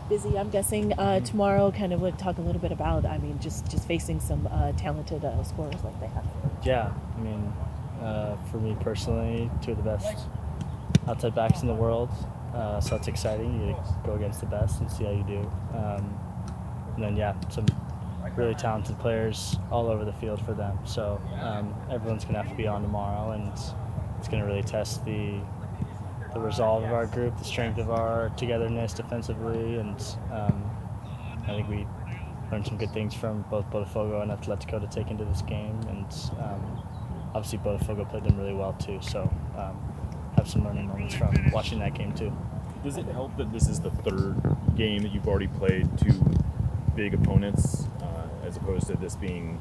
busy, I'm guessing, tomorrow. Kind of would talk a little bit about, I mean, just facing some talented scorers like they have. Yeah, I mean, for me personally, two of the best outside backs in the world. So it's exciting. You go against the best and see how you do. And then, yeah, some really talented players all over the field for them. So everyone's going to have to be on tomorrow, and it's going to really test the resolve of our group, the strength of our togetherness defensively, and I think we learned some good things from both Botafogo and Atletico to take into this game, and obviously Botafogo played them really well too, so have some learning moments from watching that game too. Does it help that this is the third game that you've already played two big opponents, as opposed to this being,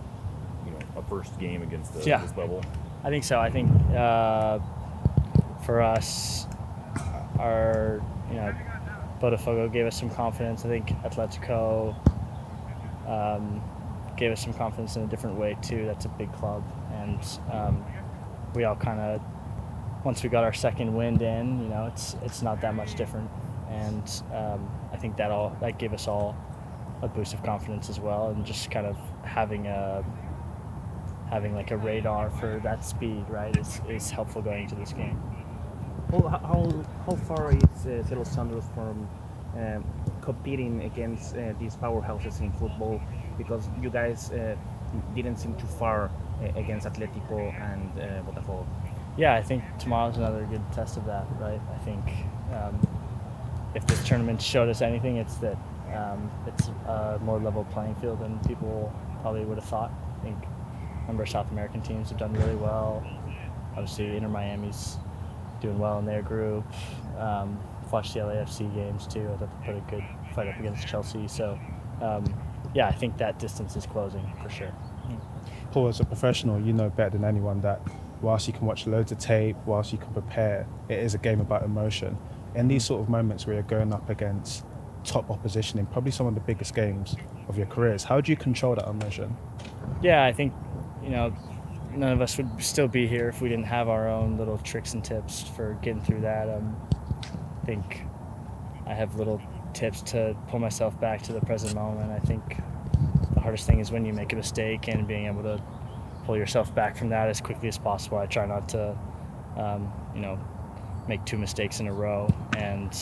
a first game against this level? I think so. I think for us, our Botafogo gave us some confidence. I think Atletico gave us some confidence in a different way too. That's a big club, and we all kind of, once we got our second wind in, it's not that much different, and I think that gave us all a boost of confidence as well, and just kind of having like a radar for that speed, right, is helpful going into this game. Well, how far is Seattle Sounders from competing against these powerhouses in football? Because you guys didn't seem too far against Atletico and Botafogo. Yeah, I think tomorrow's another good test of that, right? I think if this tournament showed us anything, it's that it's a more level playing field than people probably would have thought. I think a number of South American teams have done really well. Obviously, Inter Miami's doing well in their group. Watched the LAFC games too. I thought they put a good fight up against Chelsea. So, yeah, I think that distance is closing for sure. Paul, as a professional, you know better than anyone that whilst you can watch loads of tape, whilst you can prepare, it is a game about emotion. In these sort of moments where you're going up against top opposition in probably some of the biggest games of your careers, how do you control that emotion? Yeah, I think, none of us would still be here if we didn't have our own little tricks and tips for getting through that. I think I have little tips to pull myself back to the present moment. I think the hardest thing is when you make a mistake and being able to pull yourself back from that as quickly as possible. I try not to, make two mistakes in a row, and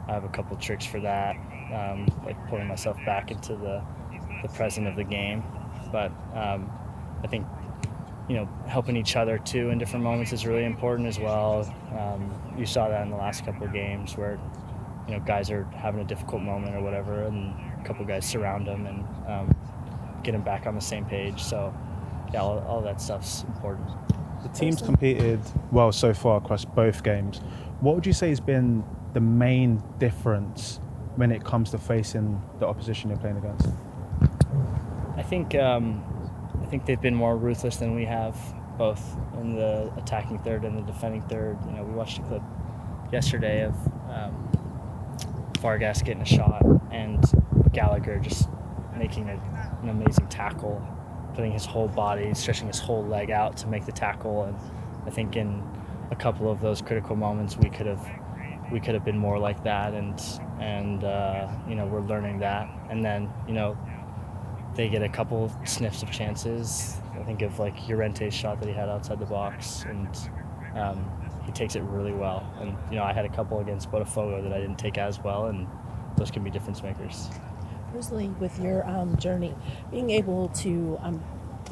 I have a couple tricks for that, like pulling myself back into the present of the game. But I think, helping each other too in different moments is really important as well. You saw that in the last couple of games where, guys are having a difficult moment or whatever, and a couple guys surround them and get them back on the same page. So, yeah, all that stuff's important. The team's competed well so far across both games. What would you say has been the main difference when it comes to facing the opposition you're playing against? I think they've been more ruthless than we have, both in the attacking third and the defending third. We watched a clip yesterday of Vargas getting a shot and Gallagher just making an amazing tackle, putting his whole body, stretching his whole leg out to make the tackle. And I think in a couple of those critical moments we could have been more like that, and we're learning that. And then they get a couple sniffs of chances. I think of like Llorente's shot that he had outside the box, and he takes it really well. And I had a couple against Botafogo that I didn't take as well, and those can be difference makers. Personally, with your journey, being able to,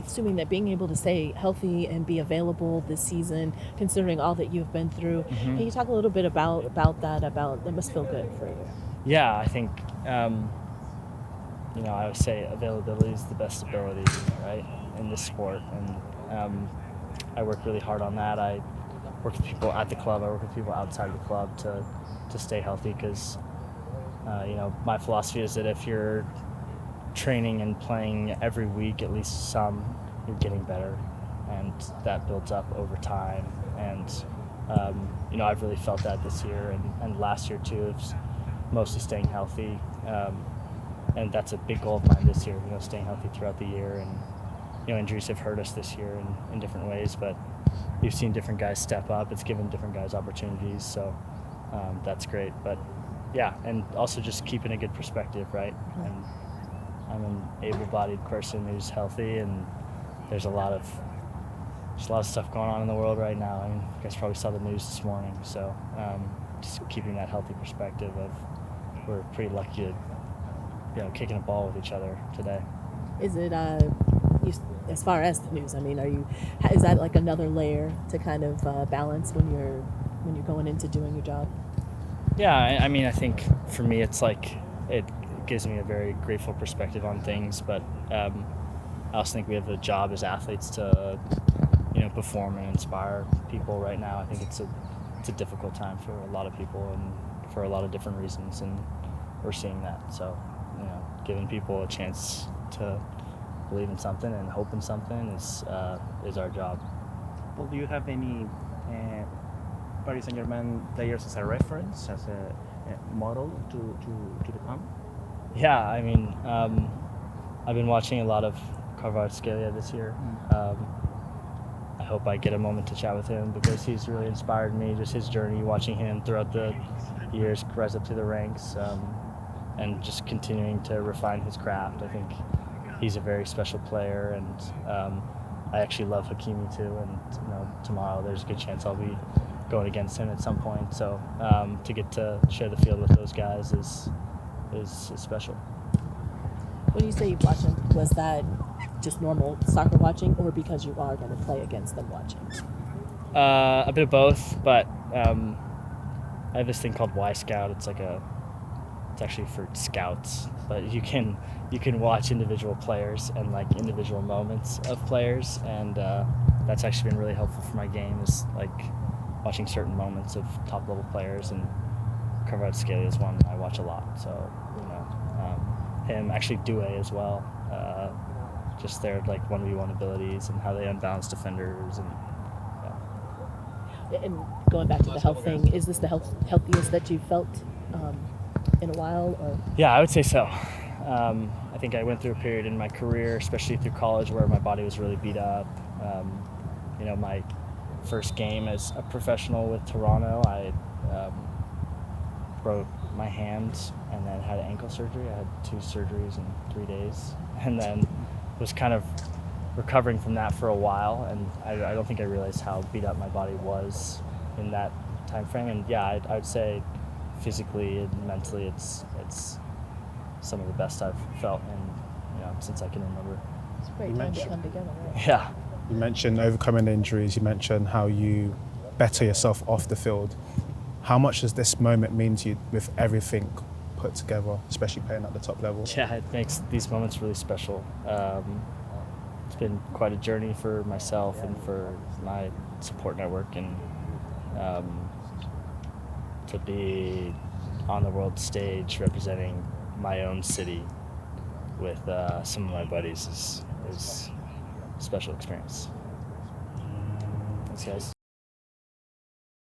assuming that being able to stay healthy and be available this season, considering all that you've been through, can you talk a little bit about that? It must feel good for you. Yeah, I think. I would say availability is the best ability, right, in this sport. And I work really hard on that. I work with people at the club. I work with people outside of the club to stay healthy, because, my philosophy is that if you're training and playing every week, at least some, you're getting better. And that builds up over time. And, I've really felt that this year and last year too, of mostly staying healthy. And that's a big goal of mine this year, staying healthy throughout the year. And, injuries have hurt us this year in different ways, but we've seen different guys step up. It's given different guys opportunities, so that's great. But yeah, and also just keeping a good perspective, right? And I'm an able-bodied person who's healthy, and there's a lot of stuff going on in the world right now. I mean, you guys probably saw the news this morning, so just keeping that healthy perspective of we're pretty lucky to kicking a ball with each other today. Is it as far as the news? I mean, is that like another layer to kind of balance when you're going into doing your job? Yeah, I mean, I think for me, it's like it gives me a very grateful perspective on things, but I also think we have a job as athletes to perform and inspire people right now. I think it's a difficult time for a lot of people and for a lot of different reasons, and we're seeing that. So, giving people a chance to believe in something and hope in something is our job. Well, do you have any Paris Saint-Germain players as a reference, as a model to become? Yeah, I mean, I've been watching a lot of Kvaratskhelia this year. I hope I get a moment to chat with him because he's really inspired me, just his journey, watching him throughout the years rise up to the ranks, and just continuing to refine his craft. I think he's a very special player, and I actually love Hakimi too, and tomorrow there's a good chance I'll be going against him at some point. So to get to share the field with those guys is special. When you say you watch them, was that just normal soccer watching, or because you are going to play against them watching? A bit of both, but I have this thing called Y Scout. It's actually for scouts, but you can watch individual players and like individual moments of players, and that's actually been really helpful for my game. Is like watching certain moments of top level players, and Kvaratskhelia is one I watch a lot. So him, actually Due as well. Just their like 1v1 abilities and how they unbalance defenders, and And going back to the health thing, is this the healthiest that you've felt in a while? Or yeah, I would say so. I think I went through a period in my career, especially through college, where my body was really beat up. My first game as a professional with Toronto, I broke my hand and then had ankle surgery. I had 2 surgeries in 3 days, and then was kind of recovering from that for a while, and I don't think I realized how beat up my body was in that time frame. And yeah, I would say physically and mentally it's some of the best I've felt in since I can remember. it's a great time to come together, right? Yeah. You mentioned overcoming injuries. You mentioned how you better yourself off the field. How much does this moment mean to you with everything put together, especially playing at the top level? Yeah, it makes these moments really special. It's been quite a journey for myself and for my support network, and to be on the world stage representing my own city with some of my buddies is a special experience. Thanks, guys.